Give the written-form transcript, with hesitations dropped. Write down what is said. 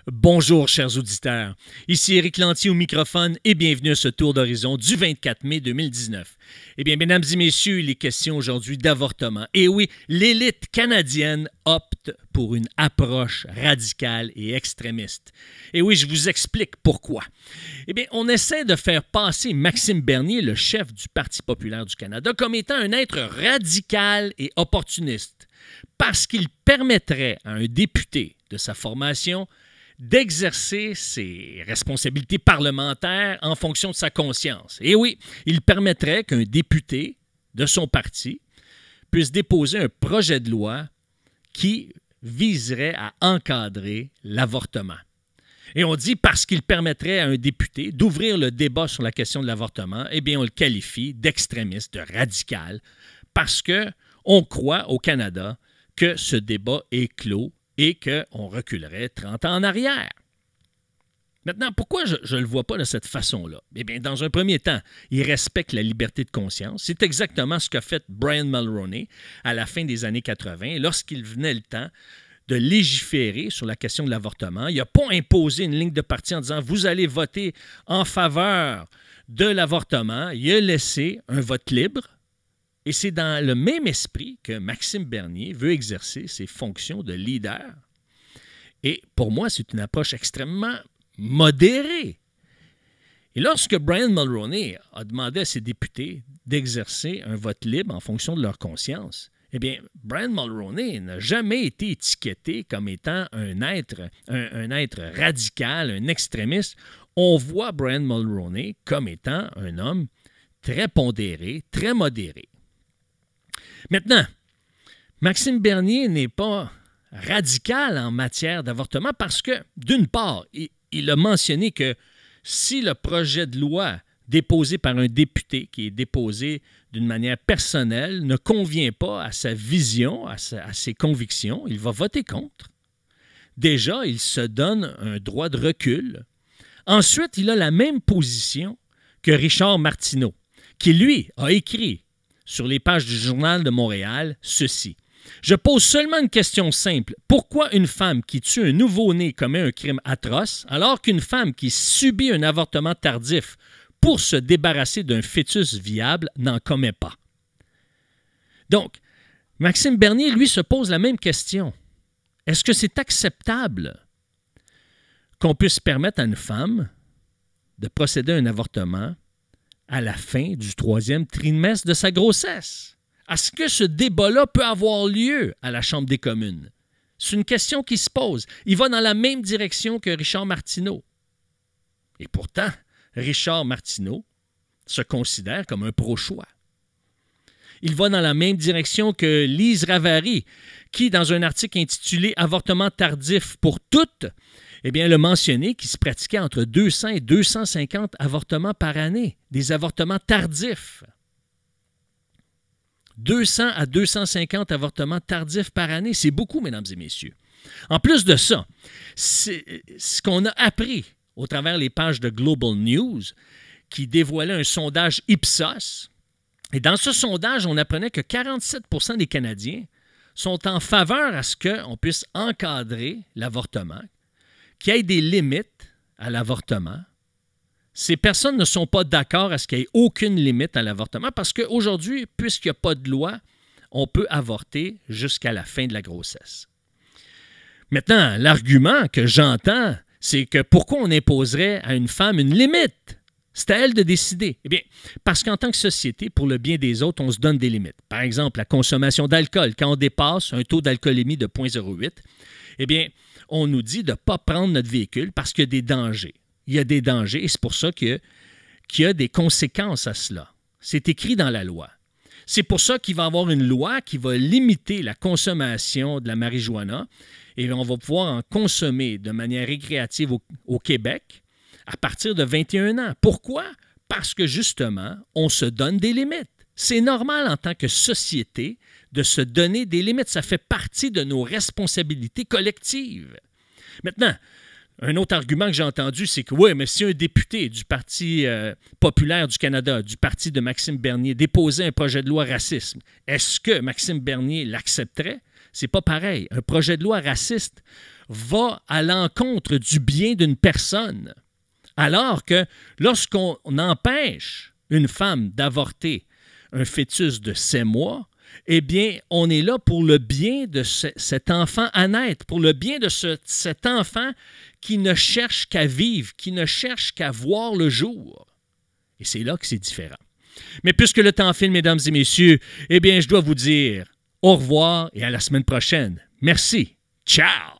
Bonjour, chers auditeurs. Ici Éric Lantier au microphone et bienvenue à ce tour d'horizon du 24 mai 2019. Eh bien, mesdames et messieurs, il est question aujourd'hui d'avortement. Et oui, l'élite canadienne opte pour une approche radicale et extrémiste. Et oui, je vous explique pourquoi. Eh bien, on essaie de faire passer Maxime Bernier, le chef du Parti populaire du Canada, comme étant un être radical et opportuniste, parce qu'il permettrait à un député de sa formation d'exercer ses responsabilités parlementaires en fonction de sa conscience. Et oui, il permettrait qu'un député de son parti puisse déposer un projet de loi qui viserait à encadrer l'avortement. Et on dit parce qu'il permettrait à un député d'ouvrir le débat sur la question de l'avortement, eh bien on le qualifie d'extrémiste, de radical, parce qu'on croit au Canada que ce débat est clos et qu'on reculerait 30 ans en arrière. Maintenant, pourquoi je ne le vois pas de cette façon-là? Eh bien, dans un premier temps, il respecte la liberté de conscience. C'est exactement ce qu'a fait Brian Mulroney à la fin des années 80, lorsqu'il venait le temps de légiférer sur la question de l'avortement. Il n'a pas imposé une ligne de parti en disant « vous allez voter en faveur de l'avortement ». Il a laissé un vote libre. Et c'est dans le même esprit que Maxime Bernier veut exercer ses fonctions de leader. Et pour moi, c'est une approche extrêmement modérée. Et lorsque Brian Mulroney a demandé à ses députés d'exercer un vote libre en fonction de leur conscience, eh bien, Brian Mulroney n'a jamais été étiqueté comme étant un être radical, un extrémiste. On voit Brian Mulroney comme étant un homme très pondéré, très modéré. Maintenant, Maxime Bernier n'est pas radical en matière d'avortement parce que, d'une part, il a mentionné que si le projet de loi déposé par un député, qui est déposé d'une manière personnelle, ne convient pas à sa vision, à ses convictions, il va voter contre. Déjà, il se donne un droit de recul. Ensuite, il a la même position que Richard Martineau, qui, lui, a écrit sur les pages du Journal de Montréal, ceci. Je pose seulement une question simple. Pourquoi une femme qui tue un nouveau-né commet un crime atroce, alors qu'une femme qui subit un avortement tardif pour se débarrasser d'un fœtus viable n'en commet pas? Donc, Maxime Bernier, lui, se pose la même question. Est-ce que c'est acceptable qu'on puisse permettre à une femme de procéder à un avortement à la fin du 3e trimestre de sa grossesse? Est-ce que ce débat-là peut avoir lieu à la Chambre des communes? C'est une question qui se pose. Il va dans la même direction que Richard Martineau. Et pourtant, Richard Martineau se considère comme un pro-choix. Il va dans la même direction que Lise Ravary, qui, dans un article intitulé « Avortement tardif pour toutes », eh bien, elle a mentionné qu'il se pratiquait entre 200 et 250 avortements par année, des avortements tardifs. 200 à 250 avortements tardifs par année, c'est beaucoup, mesdames et messieurs. En plus de ça, c'est ce qu'on a appris au travers les pages de Global News, qui dévoilait un sondage Ipsos. Et dans ce sondage, on apprenait que 47 % des Canadiens sont en faveur à ce qu'on puisse encadrer l'avortement, qu'il y ait des limites à l'avortement. Ces personnes ne sont pas d'accord à ce qu'il n'y ait aucune limite à l'avortement parce qu'aujourd'hui, puisqu'il n'y a pas de loi, on peut avorter jusqu'à la fin de la grossesse. Maintenant, l'argument que j'entends, c'est que pourquoi on imposerait à une femme une limite? C'est à elle de décider. Eh bien, parce qu'en tant que société, pour le bien des autres, on se donne des limites. Par exemple, la consommation d'alcool. Quand on dépasse un taux d'alcoolémie de 0,08, eh bien, on nous dit de ne pas prendre notre véhicule parce qu'il y a des dangers. Il y a des dangers et c'est pour ça qu'il y a des conséquences à cela. C'est écrit dans la loi. C'est pour ça qu'il va y avoir une loi qui va limiter la consommation de la marijuana et on va pouvoir en consommer de manière récréative au Québec à partir de 21 ans. Pourquoi? Parce que justement, on se donne des limites. C'est normal en tant que société de se donner des limites. Ça fait partie de nos responsabilités collectives. Maintenant, un autre argument que j'ai entendu, c'est que oui, mais si un député du Parti populaire du Canada, du parti de Maxime Bernier, déposait un projet de loi racisme, est-ce que Maxime Bernier l'accepterait? c'est pas pareil. Un projet de loi raciste va à l'encontre du bien d'une personne. Alors que lorsqu'on empêche une femme d'avorter un fœtus de 7 mois, eh bien, on est là pour le bien de cet enfant à naître, pour le bien de cet enfant qui ne cherche qu'à vivre, qui ne cherche qu'à voir le jour. Et c'est là que c'est différent. Mais puisque le temps file, mesdames et messieurs, eh bien, je dois vous dire au revoir et à la semaine prochaine. Merci. Ciao!